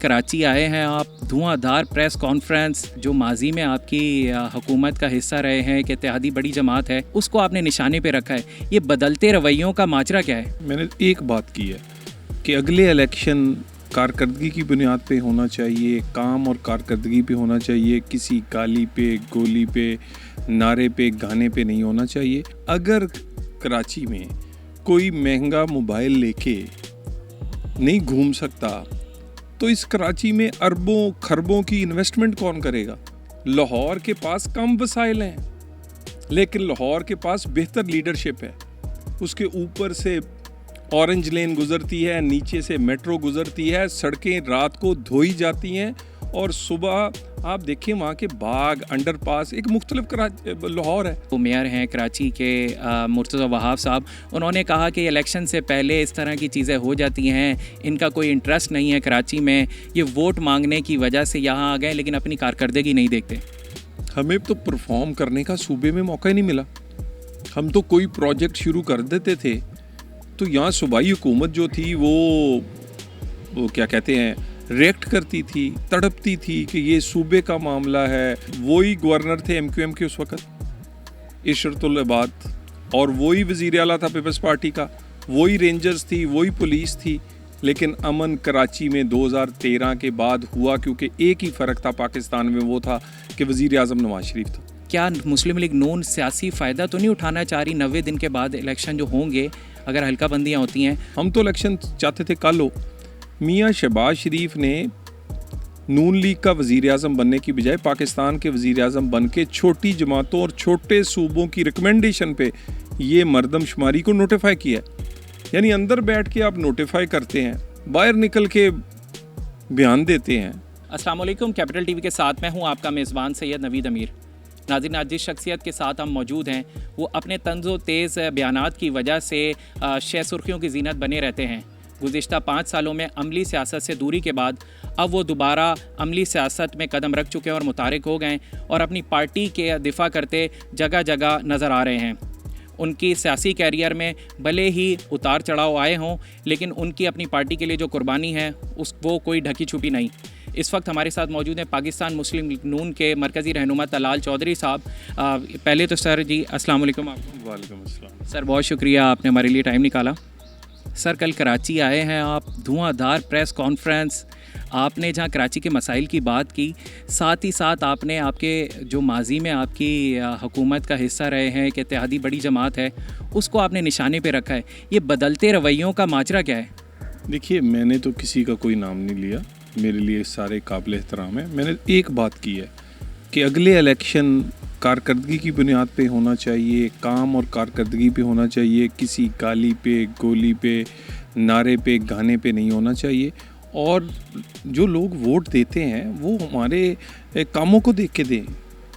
कराची आए हैं आप, धुआंधार प्रेस कॉन्फ्रेंस जो माजी में आपकी हुकूमत का हिस्सा रहे हैं कि इत्तेहादी बड़ी जमात है, उसको आपने निशाने पे रखा है। ये बदलते रवैयों का माजरा क्या है? मैंने एक बात की है कि अगले इलेक्शन कारकर्दगी की बुनियाद पे होना चाहिए, काम और कारकर्दगी पे होना चाहिए, किसी गाली पे, गोली पे, नारे पे, गाने पे नहीं होना चाहिए। अगर कराची में कोई महंगा मोबाइल लेके नहीं घूम सकता तो इस कराची में अरबों खरबों की इन्वेस्टमेंट कौन करेगा? लाहौर के पास कम वसाइल हैं लेकिन लाहौर के पास बेहतर लीडरशिप है। उसके ऊपर से ऑरेंज लेन गुजरती है, नीचे से मेट्रो गुजरती है, सड़कें रात को धोई जाती हैं और सुबह आप देखें वहाँ के बाग, अंडरपास, एक मुख्तलिफ लाहौर है। वो मेयर हैं कराची के मुर्तज़ा वहाब साहब, उन्होंने कहा कि इलेक्शन से पहले इस तरह की चीज़ें हो जाती हैं, इनका कोई इंटरेस्ट नहीं है कराची में, ये वोट मांगने की वजह से यहाँ आ गए लेकिन अपनी कारकर्दगी नहीं देखते। हमें तो परफॉर्म करने का सूबे में मौका ही नहीं मिला। हम तो कोई प्रोजेक्ट शुरू कर देते थे तो यहाँ सूबाई हुकूमत जो थी वो क्या कहते हैं, रिएक्ट करती थी, तड़पती थी कि ये सूबे का मामला है। वही गवर्नर थे MQM के उस वक़्त, इशरतुल इबाद, और वही वज़ीर आला था पीपल्स पार्टी का, वही रेंजर्स थी, वही पुलिस थी। लेकिन अमन कराची में 2013 के बाद हुआ क्योंकि एक ही फ़र्क था पाकिस्तान में, वो था कि वज़ीर आज़म नवाज शरीफ था। क्या मुस्लिम लीग नून सियासी फ़ायदा तो नहीं उठाना चाह रही? 90 दिन के बाद इलेक्शन जो होंगे, अगर हल्का बंदियाँ होती हैं। हम तो इलेक्शन चाहते थे कल हो। मियाँ शहबाज शरीफ ने नून लीग का वज़ीर आज़म बनने की बजाय पाकिस्तान के वज़ीर आज़म बन के छोटी जमातों और छोटे सूबों की रिकमेंडेशन पे ये मरदमशुमारी को नोटिफाई किया। यानी अंदर बैठ के आप नोटिफाई करते हैं, बाहर निकल के बयान देते हैं। अस्सलाम वालेकुम, कैपिटल टीवी के साथ मैं हूं आपका मेज़बान सैयद नवीद अमीर। नाज़रीन, आज जिस शख्सियत के साथ हम मौजूद हैं वो अपने तंज़ो तेज़ बयानात की वजह से शह सुर्खियों की जीनत बने रहते हैं। गुज़िश्ता 5 सालों में अमली सियासत से दूरी के बाद अब वो दोबारा अमली सियासत में कदम रख चुके हैं और मुतारिक हो गए और अपनी पार्टी के दिफा करते जगह जगह नज़र आ रहे हैं। उनकी सियासी कैरियर में भले ही उतार चढ़ाव आए हों लेकिन उनकी अपनी पार्टी के लिए जो कुर्बानी है वो कोई ढकी छुपी नहीं। इस वक्त हमारे साथ मौजूद हैं पाकिस्तान मुस्लिम लीग नून के मरकज़ी रहनुमा तलाल चौधरी साहब। पहले तो सर जी अस्सलाम वालेकुम। आपको वालेकुम अस्सलाम। सर, बहुत शुक्रिया आपने हमारे लिए टाइम निकाला। सर, कल कराची आए हैं आप, धुआंधार प्रेस कॉन्फ्रेंस, आपने जहां कराची के मसाइल की बात की, साथ ही साथ आपने आपके जो माजी में आपकी हुकूमत का हिस्सा रहे हैं कि इत्तेहादी बड़ी जमात है, उसको आपने निशाने पे रखा है। ये बदलते रवैयों का माजरा क्या है? देखिए, मैंने तो किसी का कोई नाम नहीं लिया, मेरे लिए सारे काबिल एहतराम है। मैंने एक बात की है कि अगले इलेक्शन कारकर्दगी की बुनियाद पे होना चाहिए, काम और कारकर्दगी पे होना चाहिए, किसी गाली पे, गोली पे, नारे पे, गाने पे नहीं होना चाहिए। और जो लोग वोट देते हैं वो हमारे कामों को देख के दें,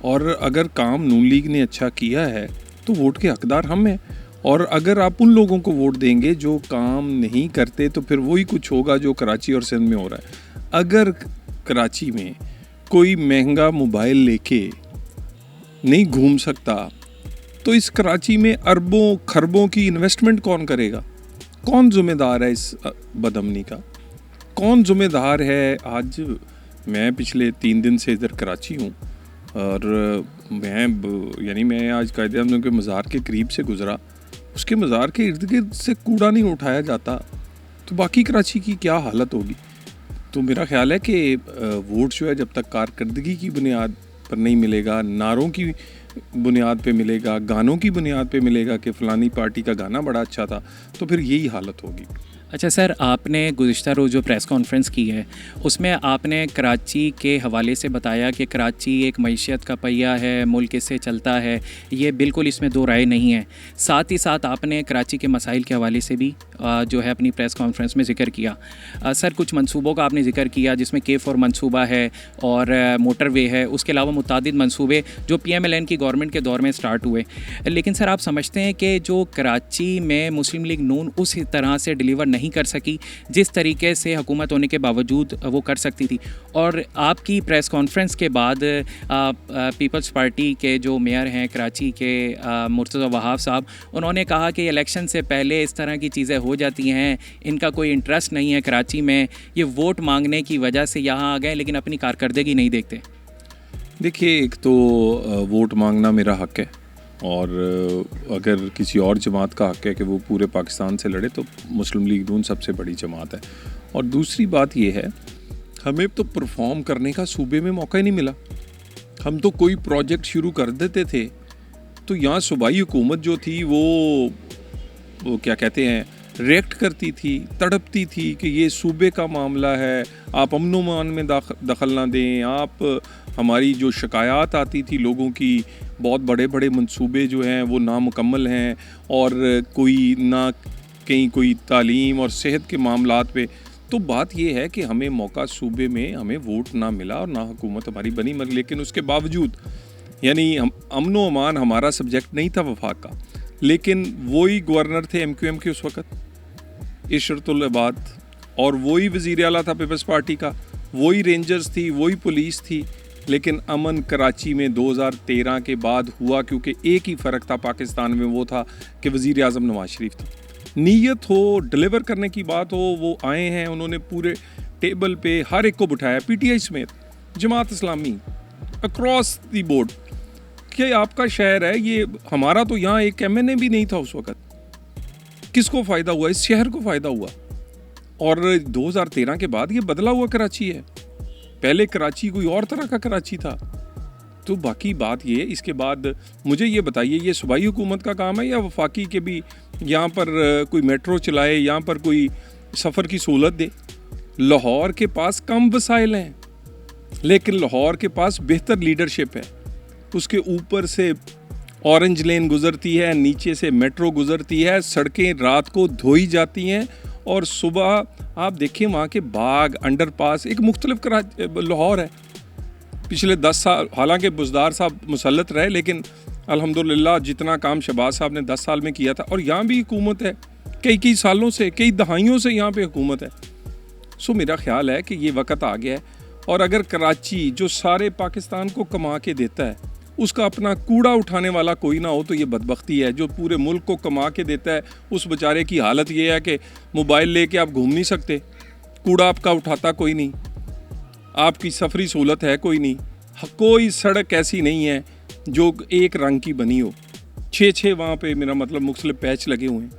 और अगर काम नून लीग ने अच्छा किया है तो वोट के हकदार हम हैं। और अगर आप उन लोगों को वोट देंगे जो काम नहीं करते तो फिर वही कुछ होगा जो कराची और सिंध में हो रहा है। अगर कराची में कोई महंगा मोबाइल लेके नहीं घूम सकता तो इस कराची में अरबों खरबों की इन्वेस्टमेंट कौन करेगा? कौन ज़िम्मेदार है इस बदअमनी का? कौन ज़िम्मेदार है? आज मैं पिछले 3 दिन से इधर कराची हूँ और मैं आज कायद-ए-आज़म के मज़ार के करीब से गुज़रा। उसके मज़ार के इर्द गिर्द से कूड़ा नहीं उठाया जाता तो बाकी कराची की क्या हालत होगी? तो मेरा ख्याल है कि वोट जो है जब तक कारकर्दगी की बुनियाद पर नहीं मिलेगा, नारों की बुनियाद पे मिलेगा, गानों की बुनियाद पे मिलेगा कि फ़लानी पार्टी का गाना बड़ा अच्छा था, तो फिर यही हालत होगी। अच्छा सर, आपने गुज़िश्ता रोज़ जो प्रेस कॉन्फ्रेंस की है उसमें आपने कराची के हवाले से बताया कि कराची एक मईशत का पहिया है, मुल्क इससे चलता है, ये बिल्कुल इसमें दो राय नहीं है। साथ ही साथ आपने कराची के मसाइल के हवाले से भी जो है अपनी प्रेस कॉन्फ्रेंस में ज़िक्र किया। सर, कुछ मंसूबों का आपने ज़िक्र किया जिसमें K4 मंसूबा है और मोटरवे है, उसके अलावा मुतादिद मंसूबे जो PMLN की गवर्नमेंट के दौर में स्टार्ट हुए। लेकिन सर, आप समझते हैं कि जो कराची में मुस्लिम लीग नून उस तरह से डिलीवर नहीं कर सकी जिस तरीके से हुकूमत होने के बावजूद वो कर सकती थी। और आपकी प्रेस कॉन्फ्रेंस के बाद पीपल्स पार्टी के जो मेयर हैं कराची के मुर्तज़ा वहाब साहब, उन्होंने कहा कि इलेक्शन से पहले इस तरह की चीज़ें हो जाती हैं, इनका कोई इंटरेस्ट नहीं है कराची में, ये वोट मांगने की वजह से यहाँ आ गए लेकिन अपनी कारकर्दगी नहीं देखते। देखिए, एक तो वोट मांगना मेरा हक है, और अगर किसी और जमात का हक है कि वो पूरे पाकिस्तान से लड़े, तो मुस्लिम लीग नून सबसे बड़ी जमात है। और दूसरी बात ये है, हमें तो परफॉर्म करने का सूबे में मौका ही नहीं मिला। हम तो कोई प्रोजेक्ट शुरू कर देते थे तो यहाँ सूबाई हुकूमत जो थी वो क्या कहते हैं, रिएक्ट करती थी, तड़पती थी कि ये सूबे का मामला है, आप अमन व अमान में दखल ना दें। आप हमारी जो शिकायत आती थी लोगों की, बहुत बड़े बड़े मंसूबे जो हैं वो नामुकम्मल हैं, और कोई ना कहीं कोई तालीम और सेहत के मामलात पे। तो बात ये है कि हमें मौका सूबे में हमें वोट ना मिला और ना हुकूमत हमारी बनी, मगर लेकिन उसके बावजूद, यानी हम अमन व अमान हमारा सब्जेक्ट नहीं था वफाक का, लेकिन वही गवर्नर थे MQM के उस वक़्त, इशरतुल इबाद, और वही वज़ीर आला था पीपल्स पार्टी का, वही रेंजर्स थी, वही पुलिस थी। लेकिन अमन कराची में 2013 के बाद हुआ, क्योंकि एक ही फ़र्क था पाकिस्तान में, वो था कि वज़ीर आज़म नवाज शरीफ था। नीयत हो, डिलीवर करने की बात हो, वो आए हैं, उन्होंने पूरे टेबल पे हर एक को बिठाया, PTI समेत, Jamaat Islami, across the board, कि आपका शहर है ये हमारा। तो यहाँ एक MNA भी नहीं था उस वक़्त। किसको फ़ायदा हुआ? इस शहर को फ़ायदा हुआ। और 2013 के बाद ये बदला हुआ कराची है। पहले कराची कोई और तरह का कराची था। तो बाकी बात ये, इसके बाद मुझे ये बताइए, ये सूबाई हुकूमत का काम है या वफाकी के भी यहाँ पर कोई मेट्रो चलाए, यहाँ पर कोई सफ़र की सहूलत दे? लाहौर के पास कम वसाइल हैं, लेकिन लाहौर के पास बेहतर लीडरशिप है। उसके ऊपर से ऑरेंज लेन गुजरती है, नीचे से मेट्रो गुजरती है, सड़कें रात को धोई जाती हैं, और सुबह आप देखें वहाँ के बाग, अंडरपास, एक मुख्तलिफ लाहौर है। पिछले 10 साल, हालांकि बुज़दार साहब मुसल्लत रहे, लेकिन अल्हम्दुलिल्लाह जितना काम शहबाज साहब ने 10 साल में किया था, और यहाँ भी हुकूमत है, कई सालों से, कई दहाइयों से यहाँ पे हुकूमत है। सो मेरा ख्याल है कि ये वक्त आ गया है, और अगर कराची जो सारे पाकिस्तान को कमा के देता है, उसका अपना कूड़ा उठाने वाला कोई ना हो, तो ये बदबख्ती है। जो पूरे मुल्क को कमा के देता है, उस बेचारे की हालत ये है कि मोबाइल लेके आप घूम नहीं सकते, कूड़ा आपका उठाता कोई नहीं, आपकी सफरी सहूलत है कोई नहीं, कोई सड़क ऐसी नहीं है जो एक रंग की बनी हो, 6 वहाँ पे, मेरा मतलब मुख्तलिफ पैच लगे हुए हैं।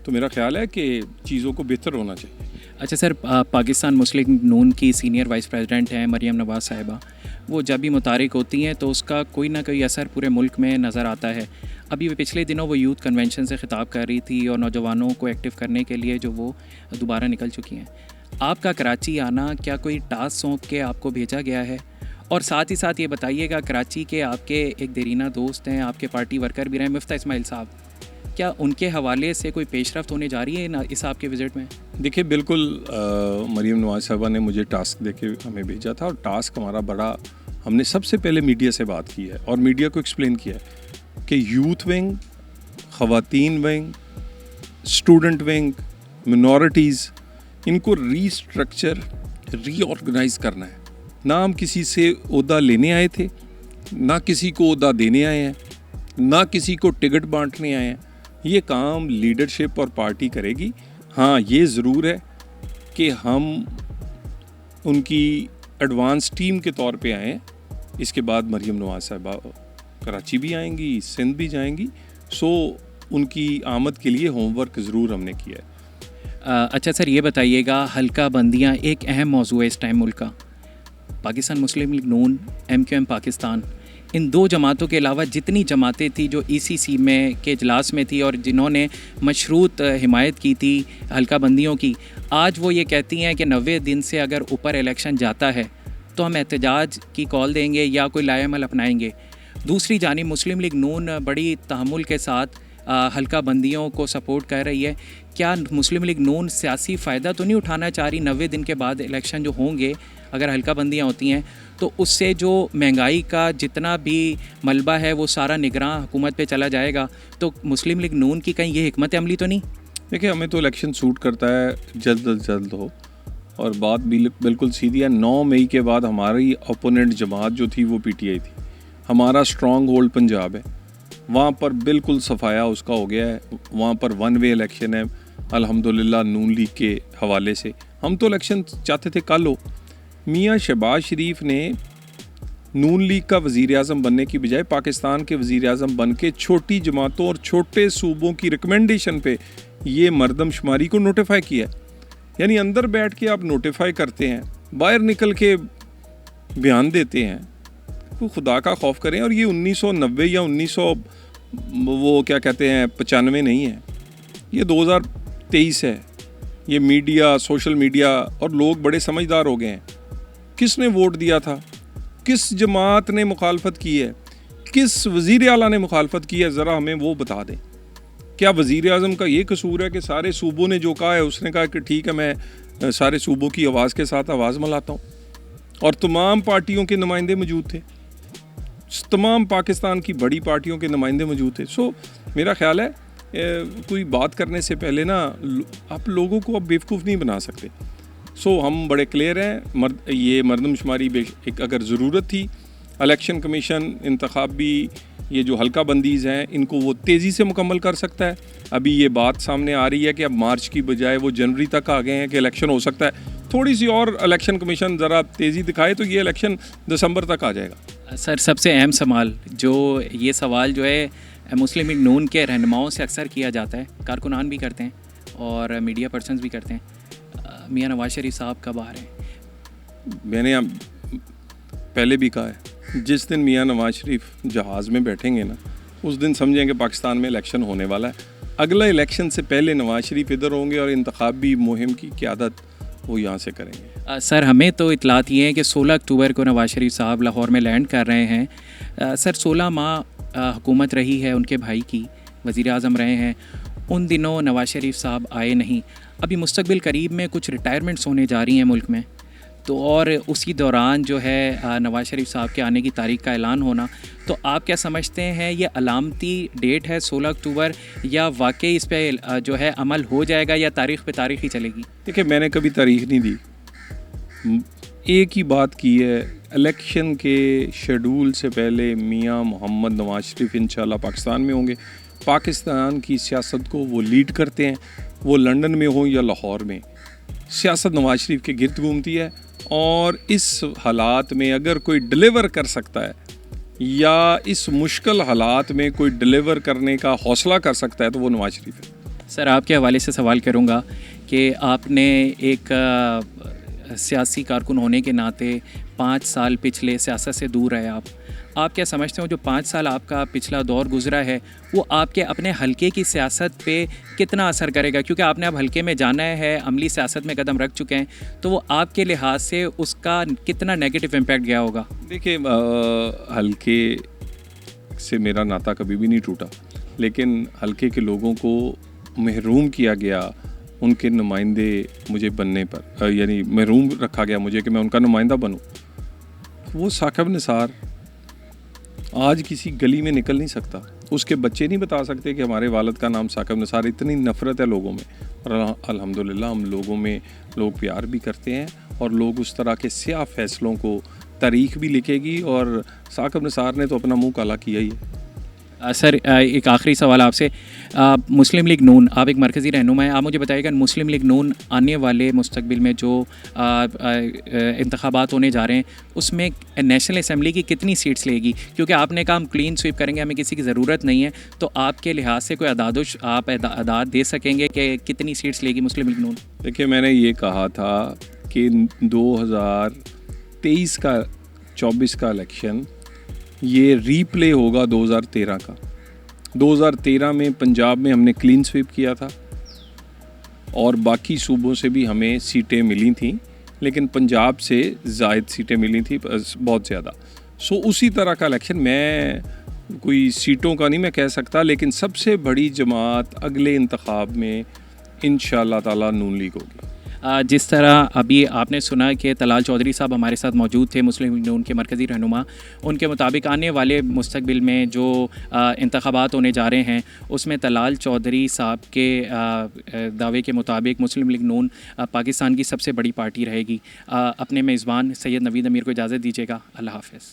तो मेरा ख्याल है कि चीज़ों को बेहतर होना चाहिए। अच्छा सर, पाकिस्तान मुस्लिम नून की सीनियर वाइस प्रेसिडेंट हैं मरियम नवाज़ साहिबा, वो जब भी मुतारिक होती हैं तो उसका कोई ना कोई असर पूरे मुल्क में नज़र आता है। अभी पिछले दिनों वो यूथ कन्वेंशन से ख़िताब कर रही थी, और नौजवानों को एक्टिव करने के लिए जो वो दोबारा निकल चुकी हैं। आपका कराची आना क्या कोई टास्क सौंप के आपको भेजा गया है? और साथ ही साथ ये बताइएगा, कराची के आपके एक देरीना दोस्त हैं, आपके पार्टी वर्कर भी रहे, मिफ्ता इस्माइल साहब, क्या उनके हवाले से कोई पेशरफ्त होने जा रही है ना इस आपके विज़िट में? देखिए, बिल्कुल मरियम नवाज़ साहबा ने मुझे टास्क देके हमें भेजा था, और टास्क हमारा बड़ा, हमने सबसे पहले मीडिया से बात की है और मीडिया को एक्सप्लेन किया है कि यूथ विंग, ख़वातीन विंग, स्टूडेंट विंग, मिनॉरिटीज़, इनको रीस्ट्रक्चर, रीऑर्गेनाइज़ करना है। ना हम किसी से ओहदा लेने आए थे, ना किसी को ओहदा देने आए हैं, ना किसी को टिकट बांटने आए हैं। ये काम लीडरशिप और पार्टी करेगी। हाँ, ये ज़रूर है कि हम उनकी एडवांस टीम के तौर पे आए हैं। इसके बाद मरियम नवाज़ साहिबा कराची भी आएंगी, सिंध भी जाएंगी। सो उनकी आमद के लिए होमवर्क ज़रूर हमने किया है। अच्छा सर, ये बताइएगा, हल्का बंदियाँ एक अहम मौजू है इस टाइम मुल्क का। पाकिस्तान मुस्लिम लीग नून, MQM पाकिस्तान, इन दो जमातों के अलावा जितनी जमातें थी जो ECC में के इजलास में थी और जिन्होंने मशरूत हिमायत की थी हल्का बंदियों की, आज वो ये कहती हैं कि 90 दिन से अगर ऊपर इलेक्शन जाता है तो हम एहतजाज की कॉल देंगे या कोई लाएमल अपनाएंगे। दूसरी जानिब मुस्लिम लीग नून बड़ी तहम्मुल के साथ हल्का बंदियों को सपोर्ट कर रही है। क्या मुस्लिम लीग नून सियासी फ़ायदा तो नहीं उठाना चाह रही? 90 दिन के बाद इलेक्शन जो होंगे, अगर हल्का बंदियाँ होती हैं तो उससे जो महंगाई का जितना भी मलबा है वो सारा निगरान हुकूमत पे चला जाएगा। तो मुस्लिम लीग नून की कहीं ये हिकमत अमली तो नहीं? देखिए, हमें तो इलेक्शन सूट करता है जल्द अज जल्द हो, और बात बिल्कुल सीधी है। 9 मई के बाद हमारी ओपोनेंट जमात जो थी वो पीटीआई थी। हमारा स्ट्रॉन्ग होल्ड पंजाब है, वहाँ पर बिल्कुल सफाया उसका हो गया है। वहाँ पर वन वे इलेक्शन है अल्हम्दुलिल्लाह नून लीग के हवाले से। हम तो इलेक्शन चाहते थे कल हो। मियाँ शहबाज शरीफ ने नून लीग का वज़ीर आज़म बनने की बजाय पाकिस्तान के वज़ीर आज़म बन के छोटी जमातों और छोटे सूबों की रिकमेंडेशन पे ये मरदमशुमारी को नोटिफाई किया है। यानी अंदर बैठ के आप नोटिफाई करते हैं, बाहर निकल के बयान देते हैं। तो खुदा का खौफ करें। और ये 1990 या 1900 वो क्या कहते हैं 95 नहीं है, ये 2023 है। ये मीडिया, सोशल मीडिया और लोग बड़े समझदार हो गए हैं। किसने वोट दिया था, किस जमात ने मुखालफत की है, किस वज़ीर आला ने मुखालफत की है, ज़रा हमें वो बता दें। क्या वज़ीर आज़म का ये कसूर है कि सारे सूबों ने जो कहा है उसने कहा कि ठीक है मैं सारे सूबों की आवाज़ के साथ आवाज़ मिलाता हूँ, और तमाम पार्टियों के नुमाइंदे मौजूद थे, तमाम पाकिस्तान की बड़ी पार्टियों के नुमाइंदे मौजूद थे। सो मेरा ख्याल है कोई बात करने से पहले ना आप लोगों को अब बेवकूफ़ नहीं बना सकते। सो हम बड़े क्लियर हैं। ये मरदमशुमारी एक अगर ज़रूरत थी, इलेक्शन कमीशन इंतखाबी ये जो हल्का बंदीज़ हैं इनको वो तेज़ी से मुकम्मल कर सकता है। अभी ये बात सामने आ रही है कि अब मार्च की बजाय वो जनवरी तक आ गए हैं कि इलेक्शन हो सकता है। थोड़ी सी और इलेक्शन कमीशन ज़रा तेज़ी दिखाए तो ये इलेक्शन दिसंबर तक आ जाएगा। सर, सबसे अहम सवाल जो ये सवाल जो है मुस्लिम लीग नून के रहनुमाओं से अक्सर किया जाता है, कारकुनान भी करते हैं और मीडिया पर्सन्स भी करते हैं, मियाँ नवाज शरीफ साहब कब आ रहे हैं? मैंने पहले भी कहा है, जिस दिन मियाँ नवाज शरीफ जहाज़ में बैठेंगे ना, उस दिन समझेंगे पाकिस्तान में इलेक्शन होने वाला है। अगला इलेक्शन से पहले नवाज शरीफ इधर होंगे और इंतखाबी मुहिम की क़यादत वो यहाँ से करेंगे। सर, हमें तो इतलात ये है कि 16 अक्टूबर को नवाज शरीफ साहब लाहौर में लैंड कर रहे हैं। सर, 16 माह हुकूमत रही है उनके भाई की, वज़ीर आज़म रहे हैं, उन दिनों नवाज शरीफ साहब आए नहीं। अभी मुस्तकबिल करीब में कुछ रिटायरमेंट्स होने जा रही हैं मुल्क में, तो और उसी दौरान जो है नवाज शरीफ साहब के आने की तारीख का ऐलान होना, तो आप क्या समझते हैं ये अलामती डेट है 16 अक्टूबर, या वाकई इस पे जो है अमल हो जाएगा या तारीख़ पे तारीख़ ही चलेगी? देखिए, मैंने कभी तारीख़ नहीं दी, एक ही बात की है, इलेक्शन के शेड्यूल से पहले मियाँ मोहम्मद नवाज शरीफ इंशाल्लाह पाकिस्तान में होंगे। पाकिस्तान की सियासत को वो लीड करते हैं, वो लंदन में हो या लाहौर में, सियासत नवाज शरीफ के गिर्द घूमती है। और इस हालात में अगर कोई डिलीवर कर सकता है या इस मुश्किल हालात में कोई डिलीवर करने का हौसला कर सकता है तो वो नवाज शरीफ है। सर, आपके हवाले से सवाल करूँगा कि आपने एक सियासी कारकुन होने के नाते 5 साल पिछले सियासत से दूर रहे आप क्या समझते हो जो 5 साल आपका पिछला दौर गुजरा है वो आपके अपने हलके की सियासत पे कितना असर करेगा? क्योंकि आपने अब हलके में जाना है, अमली सियासत में कदम रख चुके हैं, तो वो आपके लिहाज से उसका कितना नेगेटिव इम्पैक्ट गया होगा? देखिए, हलके से मेरा नाता कभी भी नहीं टूटा, लेकिन हलके के लोगों को महरूम किया गया उनके नुमाइंदे मुझे बनने पर, यानी महरूम रखा गया मुझे कि मैं उनका नुमाइंदा बनूं। वो साकिब निसार आज किसी गली में निकल नहीं सकता, उसके बच्चे नहीं बता सकते कि हमारे वालिद का नाम साकिब निसार। इतनी नफ़रत है लोगों में, और अल्हम्दुलिल्लाह हम लोगों में लोग प्यार भी करते हैं, और लोग उस तरह के स्याह फ़ैसलों को तारीख़ भी लिखेगी, और साकिब निसार ने तो अपना मुँह काला किया ही है। सर, एक आखिरी सवाल आपसे, मुस्लिम लीग नून, आप एक मरकज़ी रहनुमा हैं, आप मुझे बताइएगा मुस्लिम लीग नून आने वाले मुस्तकबिल में जो इंतखाबात होने जा रहे हैं उसमें नेशनल असम्बली की कितनी सीट्स लेगी? क्योंकि आपने कहा हम क्लीन स्वीप करेंगे, हमें किसी की ज़रूरत नहीं है, तो आपके लिहाज से कोई आप अदाद दे सकेंगे कि कितनी सीट्स लेगी मुस्लिम लीग नून? देखिए, मैंने ये कहा था कि 2023 का 24 का इलेक्शन ये रीप्ले होगा 2013 का। 2013 में पंजाब में हमने क्लीन स्वीप किया था, और बाकी सूबों से भी हमें सीटें मिली थी, लेकिन पंजाब से ज़ायद सीटें मिली थी, बहुत ज़्यादा। सो उसी तरह का इलेक्शन, मैं कोई सीटों का नहीं मैं कह सकता, लेकिन सबसे बड़ी जमात अगले इंतखाब में इंशाअल्लाह ताला नून लीग होगी। जिस तरह अभी आपने सुना कि तलाल चौधरी साहब हमारे साथ मौजूद थे, मुस्लिम लीग नून के मरकज़ी रहनुमा, उनके मुताबिक आने वाले मुस्तकबिल में जो इंतखाबात होने जा रहे हैं उसमें तलाल चौधरी साहब के दावे के मुताबिक मुस्लिम लीग नून पाकिस्तान की सबसे बड़ी पार्टी रहेगी। अपने मेज़बान सैयद नवीद अमीर को इजाज़त दीजिएगा। अल्लाह हाफ़िज़।